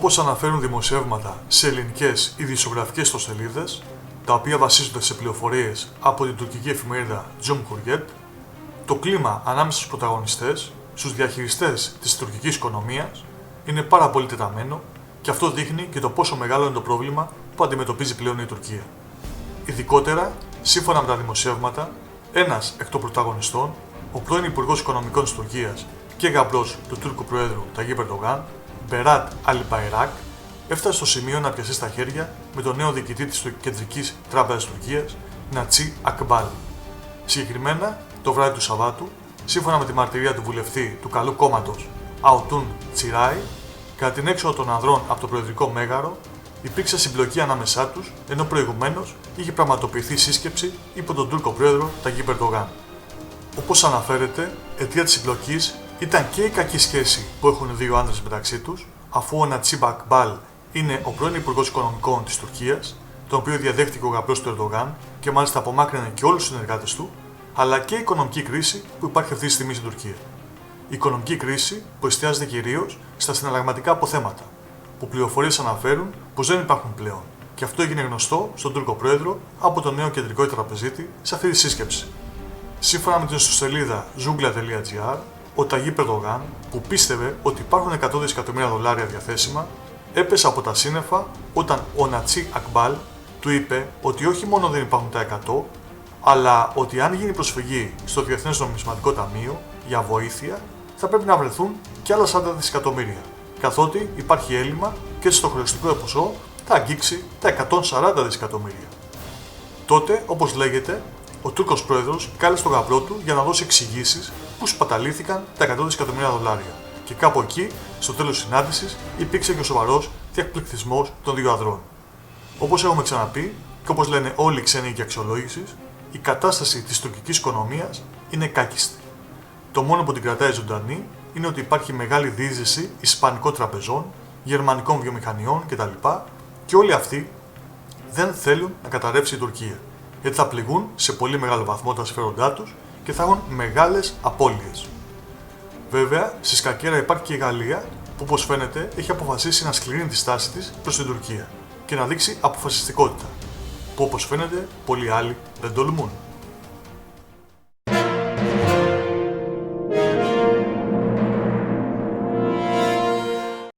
όπως αναφέρουν δημοσιεύματα σε ελληνικές ειδησιογραφικές ιστοσελίδες, τα οποία βασίζονται σε πληροφορίες από την τουρκική εφημερίδα Cumhuriyet, το κλίμα ανάμεσα στους πρωταγωνιστές, στους διαχειριστές της τουρκικής οικονομίας, είναι πάρα πολύ τεταμένο και αυτό δείχνει και το πόσο μεγάλο είναι το πρόβλημα που αντιμετωπίζει πλέον η Τουρκία. Ειδικότερα, σύμφωνα με τα δημοσιεύματα, ένας εκ των πρωταγωνιστών, ο πρώην Υπουργός Οικονομικών της Τουρκίας και γαμπρός του Τούρκου Προέδρου Ταγίπ Ερντογάν, Μπεράτ Αλμπαϊράκ, έφτασε στο σημείο να πιαστεί στα χέρια με τον νέο διοικητή της Κεντρικής Τράπεζας Τουρκίας, Νατσί Ακμπάλ. Συγκεκριμένα, το βράδυ του Σαββάτου, σύμφωνα με τη μαρτυρία του βουλευτή του καλού κόμματος Αουτούν Τσιράι, κατά την έξοδο των ανδρών από το προεδρικό μέγαρο, υπήρξε συμπλοκή ανάμεσά τους, ενώ προηγουμένως είχε πραγματοποιηθεί σύσκεψη υπό τον Τούρκο πρόεδρο Ταγίπ Ερντογάν. Όπως αναφέρεται, αιτία της συμπλοκής ήταν και η κακή σχέση που έχουν οι δύο άνδρες μεταξύ τους, αφού ο Νατσίμπ Ακμπάλ είναι ο πρώην Υπουργός Οικονομικών της Τουρκίας, τον οποίο διαδέχτηκε ο γαμπρός του Ερντογάν και μάλιστα απομάκρυνε και όλους τους συνεργάτες του, αλλά και η οικονομική κρίση που υπάρχει αυτή τη στιγμή στην Τουρκία. Η οικονομική κρίση που εστιάζεται κυρίως στα συναλλαγματικά αποθέματα, που πληροφορίες αναφέρουν πως δεν υπάρχουν πλέον, και αυτό έγινε γνωστό στον Τούρκο πρόεδρο από τον νέο κεντρικό τραπεζίτη σε αυτή τη σύσκεψη. Σύμφωνα με την ιστοσελίδα zougla.gr, ο Ταγίπ Ερντογάν, που πίστευε ότι υπάρχουν 100 δισεκατομμύρια δολάρια διαθέσιμα, έπεσε από τα σύννεφα όταν ο Νατσί Ακμπάλ του είπε ότι όχι μόνο δεν υπάρχουν τα 100, αλλά ότι αν γίνει προσφυγή στο Διεθνές Νομισματικό Ταμείο για βοήθεια, θα πρέπει να βρεθούν και άλλα 40 δισεκατομμύρια, καθότι υπάρχει έλλειμμα και έτσι το χρεωστικό ποσό θα αγγίξει τα 140 δισεκατομμύρια. Τότε, όπως λέγεται, ο Τούρκος πρόεδρος κάλεσε τον γαμπρό του για να δώσει εξηγήσεις που σπαταλήθηκαν τα 100 δισεκατομμύρια δολάρια, και κάπου εκεί, στο τέλος της συνάντησης, υπήρξε και ο σοβαρός διακπληκτισμός των δύο ανδρών. Όπως έχουμε ξαναπεί και όπως λένε όλοι οι ξένοι και αξιολόγησης, η κατάσταση της τουρκικής οικονομίας είναι κάκιστη. Το μόνο που την κρατάει ζωντανή είναι ότι υπάρχει μεγάλη διείσδυση ισπανικών τραπεζών, γερμανικών βιομηχανιών κτλ. Και όλοι αυτοί δεν θέλουν να καταρρεύσει η Τουρκία, γιατί θα πληγούν σε πολύ μεγάλο βαθμό τα συμφέροντά τους και θα έχουν μεγάλες απώλειες. Βέβαια, στη σκακέρα υπάρχει και η Γαλλία, που όπως φαίνεται έχει αποφασίσει να σκληρύνει τη στάση της προς την Τουρκία και να δείξει αποφασιστικότητα, που όπως φαίνεται πολλοί άλλοι δεν τολμούν.